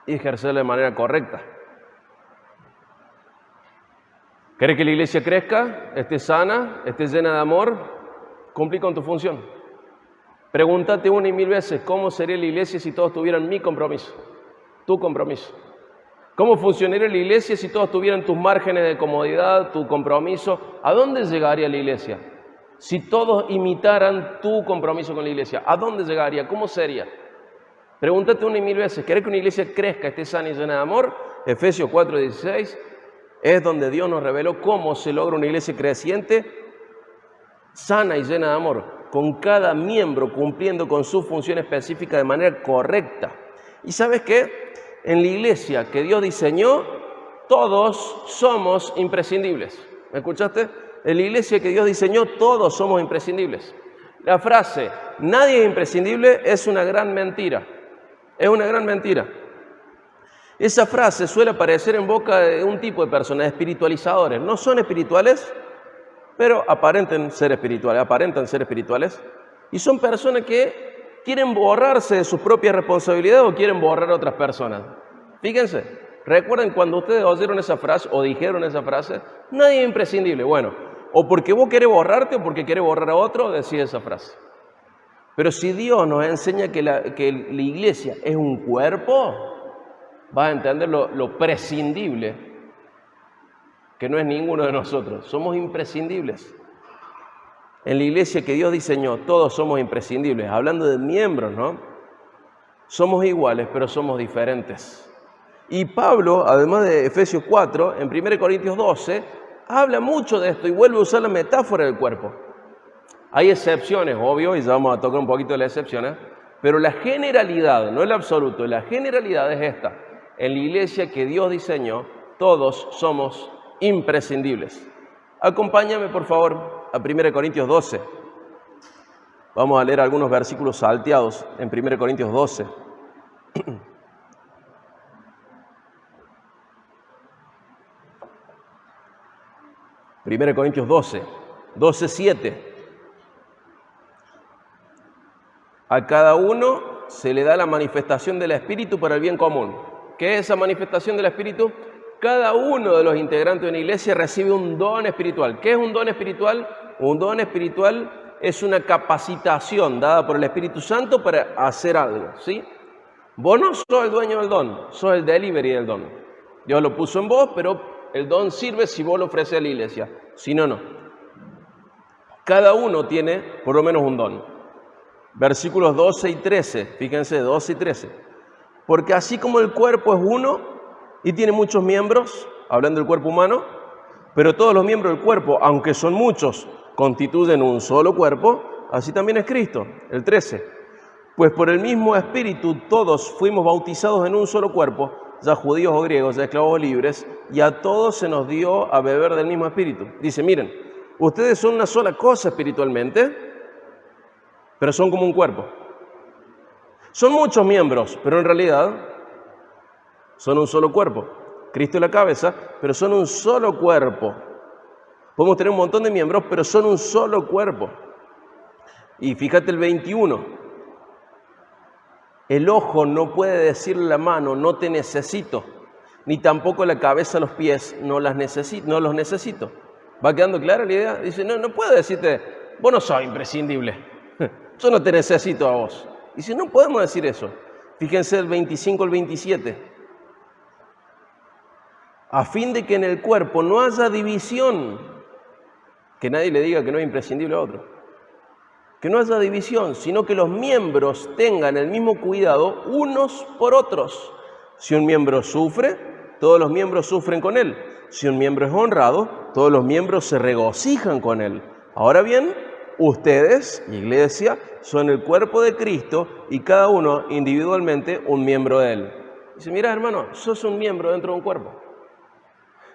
y ejercerla de manera correcta. ¿Querés que la iglesia crezca, esté sana, esté llena de amor? Cumplí con tu función. Pregúntate una y mil veces, ¿cómo sería la iglesia si todos tuvieran mi compromiso? Tu compromiso. ¿Cómo funcionaría la iglesia si todos tuvieran tus márgenes de comodidad, tu compromiso? ¿A dónde llegaría la iglesia? Si todos imitaran tu compromiso con la iglesia, ¿a dónde llegaría? ¿Cómo sería? Pregúntate una y mil veces, ¿querés que una iglesia crezca, esté sana y llena de amor? Efesios 4:16 es donde Dios nos reveló cómo se logra una iglesia creciente, sana y llena de amor, con cada miembro cumpliendo con su función específica de manera correcta. ¿Y sabes qué? En la iglesia que Dios diseñó, todos somos imprescindibles. ¿Me escuchaste? En la iglesia que Dios diseñó, todos somos imprescindibles. La frase, nadie es imprescindible, es una gran mentira. Es una gran mentira. Esa frase suele aparecer en boca de un tipo de personas, espiritualizadores. No son espirituales, pero aparentan ser espirituales. Y son personas que quieren borrarse de sus propias responsabilidades o quieren borrar a otras personas. Fíjense, recuerden cuando ustedes oyeron esa frase o dijeron esa frase, nadie es imprescindible. Bueno, o porque vos querés borrarte o porque querés borrar a otro, decís esa frase. Pero si Dios nos enseña que la iglesia es un cuerpo, vas a entender lo prescindible, que no es ninguno de nosotros. Somos imprescindibles. En la iglesia que Dios diseñó, todos somos imprescindibles. Hablando de miembros, ¿no? Somos iguales, pero somos diferentes. Y Pablo, además de Efesios 4, en 1 Corintios 12, habla mucho de esto y vuelve a usar la metáfora del cuerpo. Hay excepciones, obvio, y ya vamos a tocar un poquito de las excepciones, pero la generalidad, no el absoluto, la generalidad es esta. En la iglesia que Dios diseñó, todos somos imprescindibles. Acompáñame, por favor, a 1 Corintios 12. Vamos a leer algunos versículos salteados en 1 Corintios 12. 1 Corintios 12, 12:7. A cada uno se le da la manifestación del Espíritu para el bien común. ¿Qué es esa manifestación del Espíritu? Cada uno de los integrantes de una iglesia recibe un don espiritual. ¿Qué es un don espiritual? Un don espiritual es una capacitación dada por el Espíritu Santo para hacer algo, ¿sí? Vos no sos el dueño del don, sos el delivery del don. Dios lo puso en vos, pero el don sirve si vos lo ofreces a la iglesia. Si no, no. Cada uno tiene por lo menos un don. Versículos 12 y 13, fíjense, 12 y 13. Porque así como el cuerpo es uno y tiene muchos miembros, hablando del cuerpo humano, pero todos los miembros del cuerpo, aunque son muchos, constituyen un solo cuerpo, así también es Cristo. El 13. Pues por el mismo Espíritu todos fuimos bautizados en un solo cuerpo, ya judíos o griegos, ya esclavos o libres, y a todos se nos dio a beber del mismo Espíritu. Dice, miren, ustedes son una sola cosa espiritualmente, pero son como un cuerpo. Son muchos miembros, pero en realidad son un solo cuerpo. Cristo es la cabeza, pero son un solo cuerpo. Podemos tener un montón de miembros, pero son un solo cuerpo. Y fíjate el 21. El ojo no puede decirle a la mano, no te necesito, ni tampoco la cabeza, los pies, no los necesito. ¿Va quedando clara la idea? Dice, no puedo decirte, vos no sos imprescindible, yo no te necesito a vos. Dice, no podemos decir eso. Fíjense el 25 al 27. A fin de que en el cuerpo no haya división, que nadie le diga que no es imprescindible a otro, que no haya división, sino que los miembros tengan el mismo cuidado unos por otros. Si un miembro sufre, todos los miembros sufren con él. Si un miembro es honrado, todos los miembros se regocijan con él. Ahora bien, ustedes, iglesia, son el cuerpo de Cristo y cada uno individualmente un miembro de él. Dice, mira hermano, sos un miembro dentro de un cuerpo.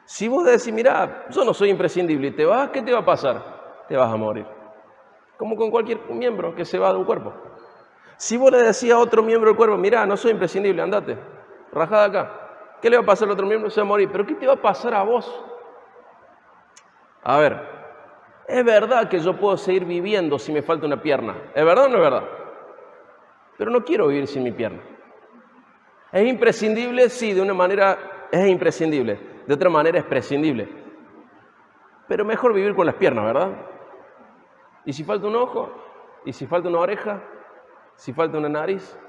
Si vos decís, mira, yo no soy imprescindible y te vas, ¿qué te va a pasar? Te vas a morir. Como con cualquier miembro que se va de un cuerpo. Si vos le decís a otro miembro del cuerpo, mira, no soy imprescindible, andate, rajá de acá. ¿Qué le va a pasar al otro miembro? Se va a morir. ¿Pero qué te va a pasar a vos? A ver, es verdad que yo puedo seguir viviendo si me falta una pierna. ¿Es verdad o no es verdad? Pero no quiero vivir sin mi pierna. ¿Es imprescindible? Sí, de una manera es imprescindible. De otra manera es prescindible. Pero mejor vivir con las piernas, ¿verdad? ¿Y si falta un ojo? ¿Y si falta una oreja? ¿Si falta una nariz?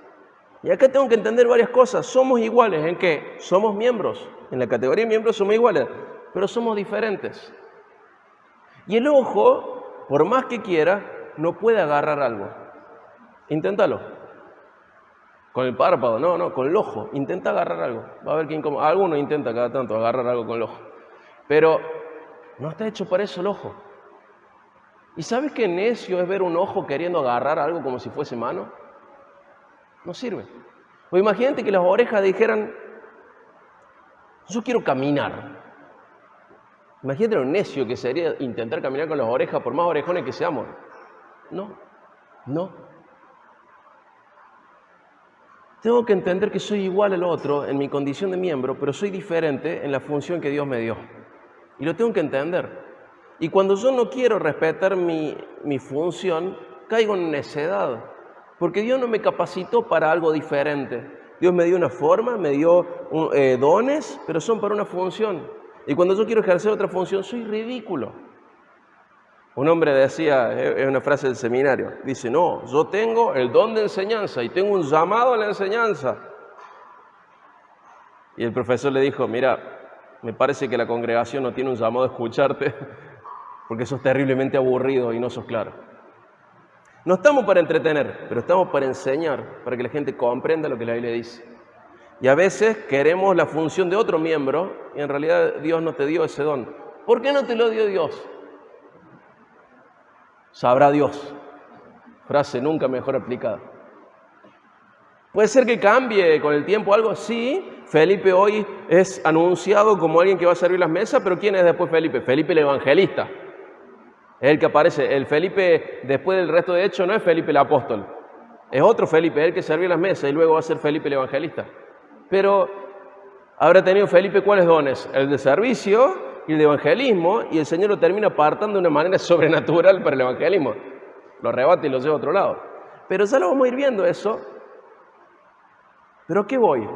Y acá tengo que entender varias cosas. Somos iguales, ¿en qué? Somos miembros. En la categoría de miembros somos iguales, pero somos diferentes. Y el ojo, por más que quiera, no puede agarrar algo. Inténtalo. Con el párpado, no, con el ojo. Intenta agarrar algo. Va a ver qué incómodo. Alguno intenta cada tanto agarrar algo con el ojo. Pero no está hecho para eso el ojo. ¿Y sabes qué necio es ver un ojo queriendo agarrar algo como si fuese mano? No sirve. O imagínate que las orejas dijeran, yo quiero caminar. Imagínate lo necio que sería intentar caminar con las orejas, por más orejones que seamos. No. Tengo que entender que soy igual al otro en mi condición de miembro, pero soy diferente en la función que Dios me dio. Y lo tengo que entender. Y cuando yo no quiero respetar mi función, caigo en necedad. Porque Dios no me capacitó para algo diferente. Dios me dio una forma, me dio dones, pero son para una función. Y cuando yo quiero ejercer otra función, soy ridículo. Un hombre decía, es una frase del seminario, dice, no, yo tengo el don de enseñanza y tengo un llamado a la enseñanza. Y el profesor le dijo, mira, me parece que la congregación no tiene un llamado a escucharte porque sos terriblemente aburrido y no sos claro. No estamos para entretener, pero estamos para enseñar, para que la gente comprenda lo que la Biblia dice. Y a veces queremos la función de otro miembro y en realidad Dios no te dio ese don. ¿Por qué no te lo dio Dios? Sabrá Dios. Frase nunca mejor aplicada. ¿Puede ser que cambie con el tiempo algo? Sí. Felipe hoy es anunciado como alguien que va a servir las mesas, pero ¿quién es después Felipe? Felipe el evangelista. Es el que aparece. El Felipe después del resto de Hechos no es Felipe el apóstol. Es otro Felipe, es el que servía las mesas y luego va a ser Felipe el evangelista. Pero habrá tenido Felipe ¿cuáles dones? El de servicio y el de evangelismo, y el Señor lo termina apartando de una manera sobrenatural para el evangelismo. Lo arrebata y lo lleva a otro lado. Pero ya lo vamos a ir viendo eso. ¿Pero a qué voy?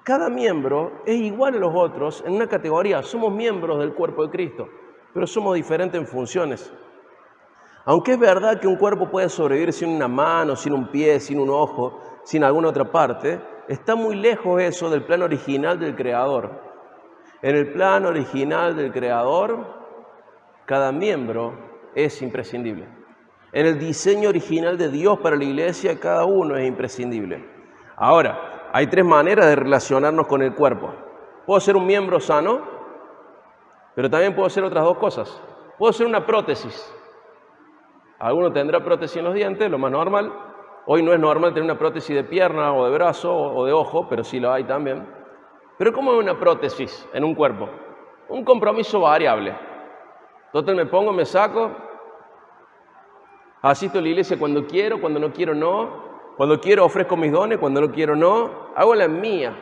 Cada miembro es igual a los otros en una categoría. Somos miembros del cuerpo de Cristo, pero somos diferentes en funciones. Aunque es verdad que un cuerpo puede sobrevivir sin una mano, sin un pie, sin un ojo, sin alguna otra parte, está muy lejos eso del plan original del Creador. En el plan original del Creador, cada miembro es imprescindible. En el diseño original de Dios para la iglesia, cada uno es imprescindible. Ahora, hay tres maneras de relacionarnos con el cuerpo. Puedo ser un miembro sano, pero también puedo hacer otras dos cosas. Puedo ser una prótesis. Alguno tendrá prótesis en los dientes, lo más normal. Hoy no es normal tener una prótesis de pierna o de brazo o de ojo, pero sí lo hay también. Pero ¿cómo es una prótesis en un cuerpo? Un compromiso variable. Entonces me pongo, me saco, asisto a la iglesia cuando quiero, cuando no quiero no. Cuando quiero ofrezco mis dones, cuando no quiero no, hago la mía.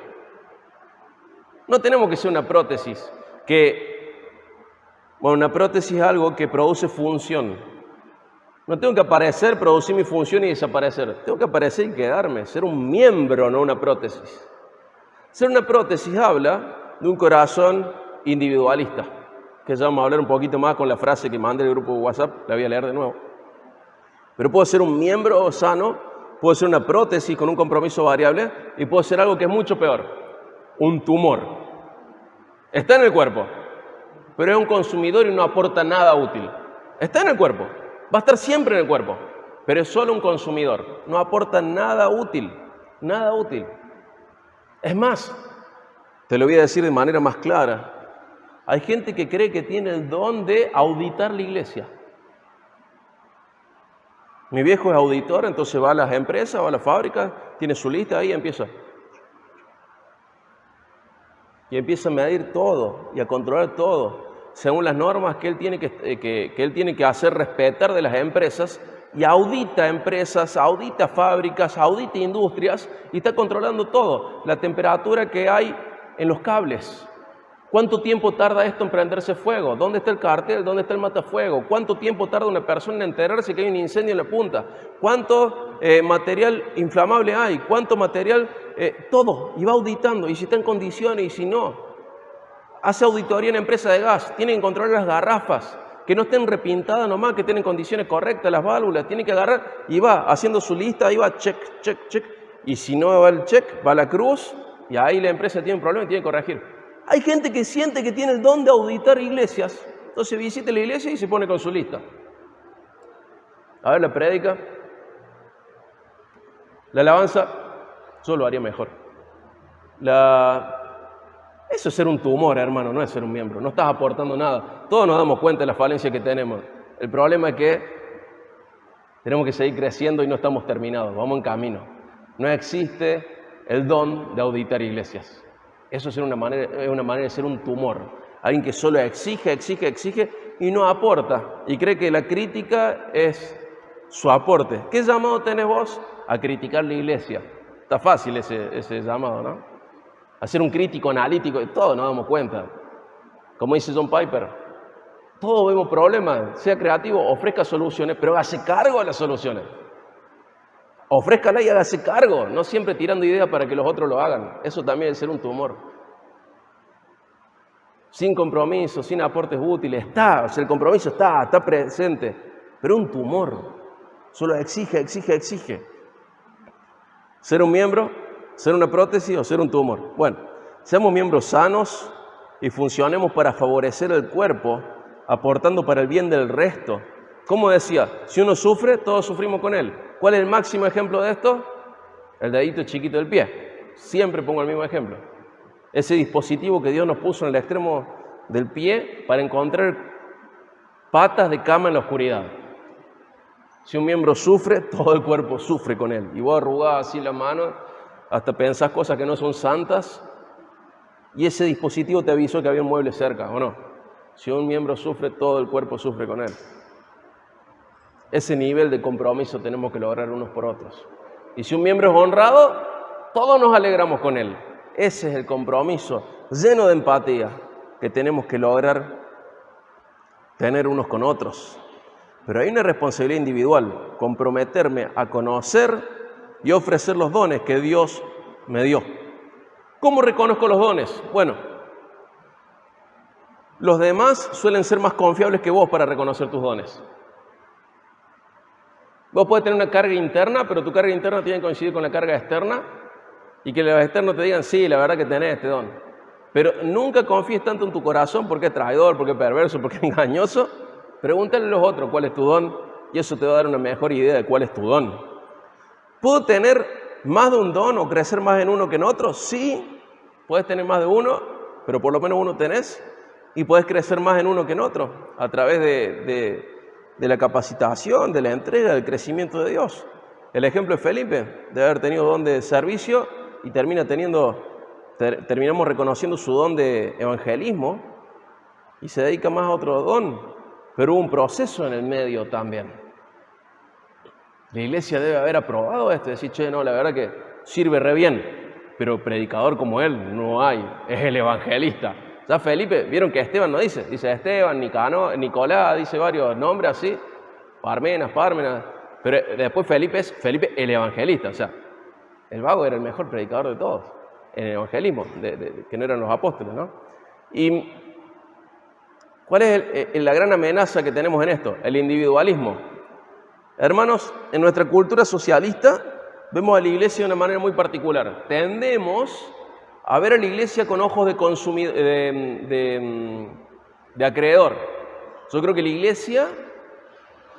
No tenemos que ser una prótesis, una prótesis es algo que produce función. No tengo que aparecer, producir mi función y desaparecer. Tengo que aparecer y quedarme, ser un miembro, no una prótesis. Ser una prótesis habla de un corazón individualista, que ya vamos a hablar un poquito más con la frase que mandé del grupo de WhatsApp, la voy a leer de nuevo. Pero puedo ser un miembro sano, puedo ser una prótesis con un compromiso variable y puedo ser algo que es mucho peor, un tumor. Está en el cuerpo, pero es un consumidor y no aporta nada útil. Está en el cuerpo, va a estar siempre en el cuerpo, pero es solo un consumidor, no aporta nada útil, nada útil. Es más, te lo voy a decir de manera más clara, hay gente que cree que tiene el don de auditar la iglesia. Mi viejo es auditor, entonces va a las empresas, va a las fábricas, tiene su lista ahí y empieza a medir todo y a controlar todo, según las normas que él tiene que hacer respetar de las empresas, y audita empresas, audita fábricas, audita industrias y está controlando todo. La temperatura que hay en los cables. ¿Cuánto tiempo tarda esto en prenderse fuego? ¿Dónde está el cartel? ¿Dónde está el matafuego? ¿Cuánto tiempo tarda una persona en enterarse que hay un incendio en la punta? ¿Cuánto material inflamable hay? ¿Cuánto material? Todo. Y va auditando. Y si está en condiciones y si no. Hace auditoría en empresa de gas. Tiene que controlar las garrafas. Que no estén repintadas nomás, que estén en condiciones correctas las válvulas. Tiene que agarrar y va haciendo su lista. Ahí va check, check, check. Y si no va el check, va la cruz. Y ahí la empresa tiene un problema y tiene que corregir. Hay gente que siente que tiene el don de auditar iglesias, entonces visita la iglesia y se pone con su lista. A ver la prédica, la alabanza, yo lo haría mejor. Eso es ser un tumor, hermano, no es ser un miembro, no estás aportando nada. Todos nos damos cuenta de la falencia que tenemos. El problema es que tenemos que seguir creciendo y no estamos terminados, vamos en camino. No existe el don de auditar iglesias. Eso es una manera de ser un tumor. Alguien que solo exige y no aporta. Y cree que la crítica es su aporte. ¿Qué llamado tenés vos? A criticar la iglesia. Está fácil ese llamado, ¿no? A ser un crítico analítico. Todos nos damos cuenta. Como dice John Piper, todos vemos problemas. Sea creativo, ofrezca soluciones, pero hágase cargo de las soluciones. Ofrézcala y hágase cargo, no siempre tirando ideas para que los otros lo hagan. Eso también es ser un tumor. Sin compromiso, sin aportes útiles, el compromiso está presente, pero un tumor. Solo exige. Ser un miembro, ser una prótesis o ser un tumor. Bueno, seamos miembros sanos y funcionemos para favorecer el cuerpo, aportando para el bien del resto. Como decía, si uno sufre, todos sufrimos con él. ¿Cuál es el máximo ejemplo de esto? El dedito chiquito del pie. Siempre pongo el mismo ejemplo. Ese dispositivo que Dios nos puso en el extremo del pie para encontrar patas de cama en la oscuridad. Si un miembro sufre, todo el cuerpo sufre con él. Y vos arrugás así la mano, hasta pensás cosas que no son santas, y ese dispositivo te avisó que había un mueble cerca, ¿o no? Si un miembro sufre, todo el cuerpo sufre con él. Ese nivel de compromiso tenemos que lograr unos por otros. Y si un miembro es honrado, todos nos alegramos con él. Ese es el compromiso lleno de empatía que tenemos que lograr tener unos con otros. Pero hay una responsabilidad individual, comprometerme a conocer y ofrecer los dones que Dios me dio. ¿Cómo reconozco los dones? Bueno, los demás suelen ser más confiables que vos para reconocer tus dones. Vos podés tener una carga interna, pero tu carga interna tiene que coincidir con la carga externa y que los externos te digan, sí, la verdad que tenés este don. Pero nunca confíes tanto en tu corazón porque es traidor, porque es perverso, porque es engañoso. Pregúntale a los otros cuál es tu don y eso te va a dar una mejor idea de cuál es tu don. ¿Puedo tener más de un don o crecer más en uno que en otro? Sí, puedes tener más de uno, pero por lo menos uno tenés y puedes crecer más en uno que en otro a través de la capacitación, de la entrega, del crecimiento de Dios. El ejemplo de Felipe, de haber tenido don de servicio y terminamos reconociendo su don de evangelismo y se dedica más a otro don, pero hubo un proceso en el medio también. La iglesia debe haber aprobado esto, decir, che, no, la verdad que sirve re bien, pero predicador como él no hay, es el evangelista. Ya Felipe, vieron que Esteban no dice Esteban, Nicolás, dice varios nombres así, Parmenas, pero después Felipe es Felipe el evangelista, o sea, el vago era el mejor predicador de todos, en el evangelismo, que no eran los apóstoles, ¿no? Y ¿cuál es la gran amenaza que tenemos en esto? El individualismo. Hermanos, en nuestra cultura socialista vemos a la iglesia de una manera muy particular. Tendemos a ver a la iglesia con ojos de acreedor. Yo creo que la iglesia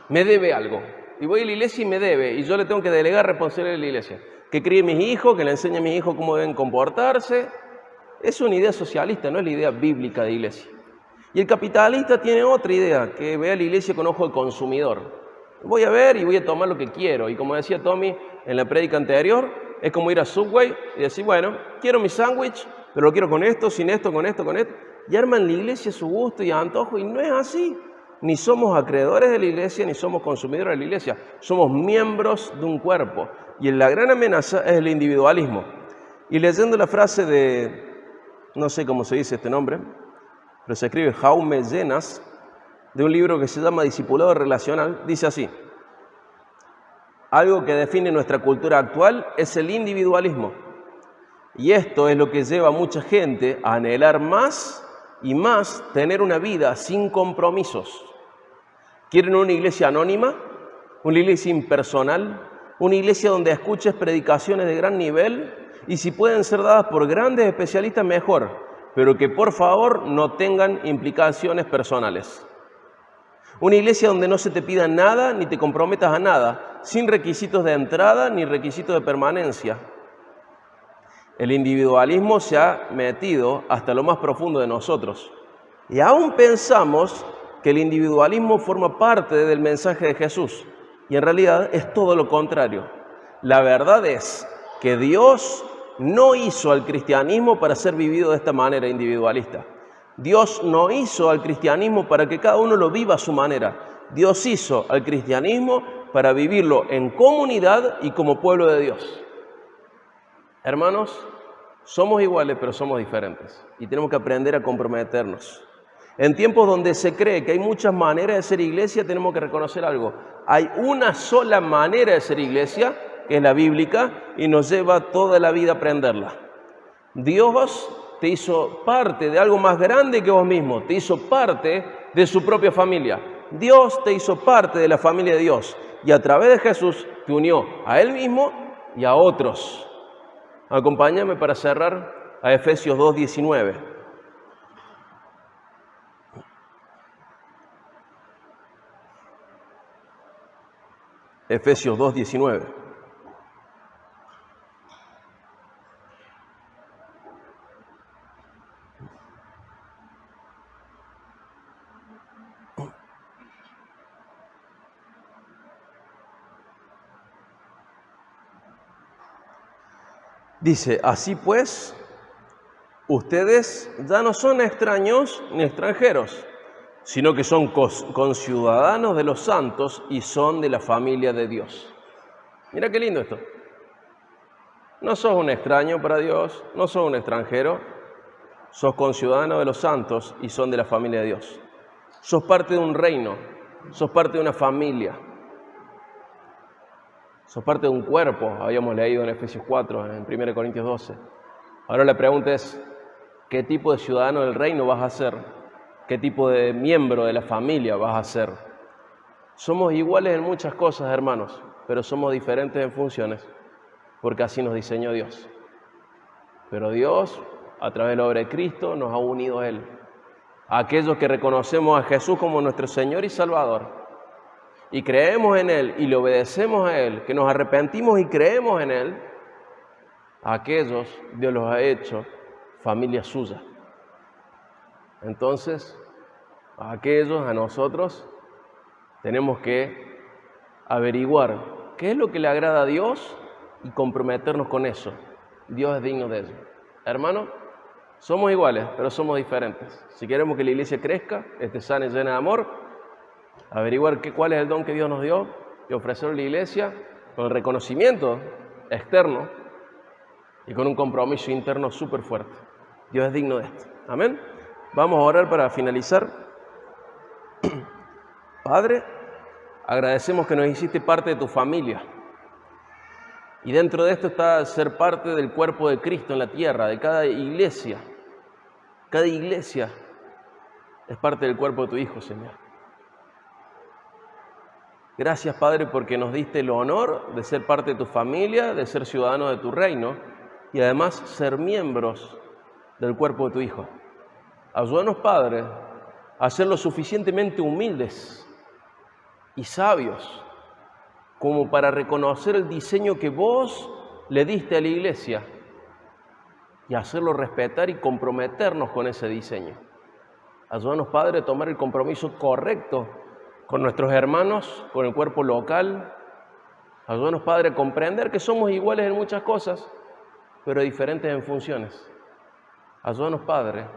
me debe algo. Y voy a la iglesia y me debe. Y yo le tengo que delegar responsabilidad a la iglesia. Que críe a mis hijos, que le enseñe a mis hijos cómo deben comportarse. Es una idea socialista, no es la idea bíblica de iglesia. Y el capitalista tiene otra idea, que ve a la iglesia con ojo de consumidor. Voy a ver y voy a tomar lo que quiero. Y como decía Tommy en la prédica anterior, es como ir a Subway y decir, bueno, quiero mi sándwich, pero lo quiero con esto, sin esto, con esto, con esto. Y arman la iglesia a su gusto y a antojo, y no es así. Ni somos acreedores de la iglesia, ni somos consumidores de la iglesia. Somos miembros de un cuerpo. Y la gran amenaza es el individualismo. Y leyendo la frase de, no sé cómo se dice este nombre, pero se escribe Jaume Llenas, de un libro que se llama Discipulado Relacional, dice así: algo que define nuestra cultura actual es el individualismo. Y esto es lo que lleva a mucha gente a anhelar más y más tener una vida sin compromisos. ¿Quieren una iglesia anónima? ¿Una iglesia impersonal? ¿Una iglesia donde escuches predicaciones de gran nivel? Y si pueden ser dadas por grandes especialistas, mejor, pero que por favor no tengan implicaciones personales. Una iglesia donde no se te pida nada ni te comprometas a nada, sin requisitos de entrada ni requisitos de permanencia. El individualismo se ha metido hasta lo más profundo de nosotros. Y aún pensamos que el individualismo forma parte del mensaje de Jesús. Y en realidad es todo lo contrario. La verdad es que Dios no hizo al cristianismo para ser vivido de esta manera individualista. Dios no hizo al cristianismo para que cada uno lo viva a su manera. Dios hizo al cristianismo para vivirlo en comunidad y como pueblo de Dios. Hermanos, somos iguales pero somos diferentes y tenemos que aprender a comprometernos. En tiempos donde se cree que hay muchas maneras de ser iglesia, tenemos que reconocer algo. Hay una sola manera de ser iglesia, que es la bíblica, y nos lleva toda la vida a aprenderla. Dios te hizo parte de algo más grande que vos mismo, te hizo parte de su propia familia. Dios te hizo parte de la familia de Dios y a través de Jesús te unió a Él mismo y a otros. Acompáñame para cerrar a Efesios 2:19. Efesios 2:19. Dice, así pues, ustedes ya no son extraños ni extranjeros, sino que son conciudadanos de los santos y son de la familia de Dios. Mira qué lindo esto. No sos un extraño para Dios, no sos un extranjero, sos conciudadano de los santos y son de la familia de Dios. Sos parte de un reino, sos parte de una familia. Sos parte de un cuerpo, habíamos leído en Efesios 4, en 1 Corintios 12. Ahora la pregunta es, ¿qué tipo de ciudadano del reino vas a ser? ¿Qué tipo de miembro de la familia vas a ser? Somos iguales en muchas cosas, hermanos, pero somos diferentes en funciones, porque así nos diseñó Dios. Pero Dios, a través de la obra de Cristo, nos ha unido a Él. A aquellos que reconocemos a Jesús como nuestro Señor y Salvador, y creemos en Él y le obedecemos a Él, que nos arrepentimos y creemos en Él, a aquellos Dios los ha hecho familia suya. Entonces, a aquellos, a nosotros, tenemos que averiguar qué es lo que le agrada a Dios y comprometernos con eso. Dios es digno de ello. Hermano, somos iguales, pero somos diferentes. Si queremos que la iglesia crezca, esté sana y llena de amor, averiguar cuál es el don que Dios nos dio y ofrecer a la iglesia con el reconocimiento externo y con un compromiso interno súper fuerte. Dios es digno de esto. Amén. Vamos a orar para finalizar. Padre, agradecemos que nos hiciste parte de tu familia. Y dentro de esto está ser parte del cuerpo de Cristo en la tierra, de cada iglesia. Cada iglesia es parte del cuerpo de tu Hijo, Señor. Gracias, Padre, porque nos diste el honor de ser parte de tu familia, de ser ciudadanos de tu reino y además ser miembros del cuerpo de tu Hijo. Ayúdanos, Padre, a ser lo suficientemente humildes y sabios como para reconocer el diseño que vos le diste a la iglesia y hacerlo respetar y comprometernos con ese diseño. Ayúdanos, Padre, a tomar el compromiso correcto con nuestros hermanos, con el cuerpo local. Ayúdanos, Padre, a comprender que somos iguales en muchas cosas, pero diferentes en funciones. Ayúdanos, Padre,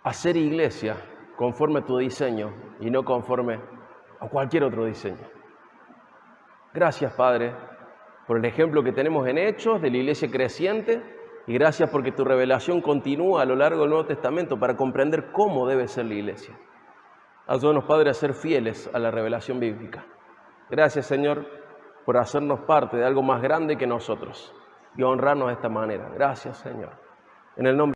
a ser iglesia conforme a tu diseño y no conforme a cualquier otro diseño. Gracias, Padre, por el ejemplo que tenemos en Hechos de la iglesia creciente y gracias porque tu revelación continúa a lo largo del Nuevo Testamento para comprender cómo debe ser la iglesia. Ayúdanos, Padre, a ser fieles a la revelación bíblica. Gracias, Señor, por hacernos parte de algo más grande que nosotros y honrarnos de esta manera. Gracias, Señor. En el nombre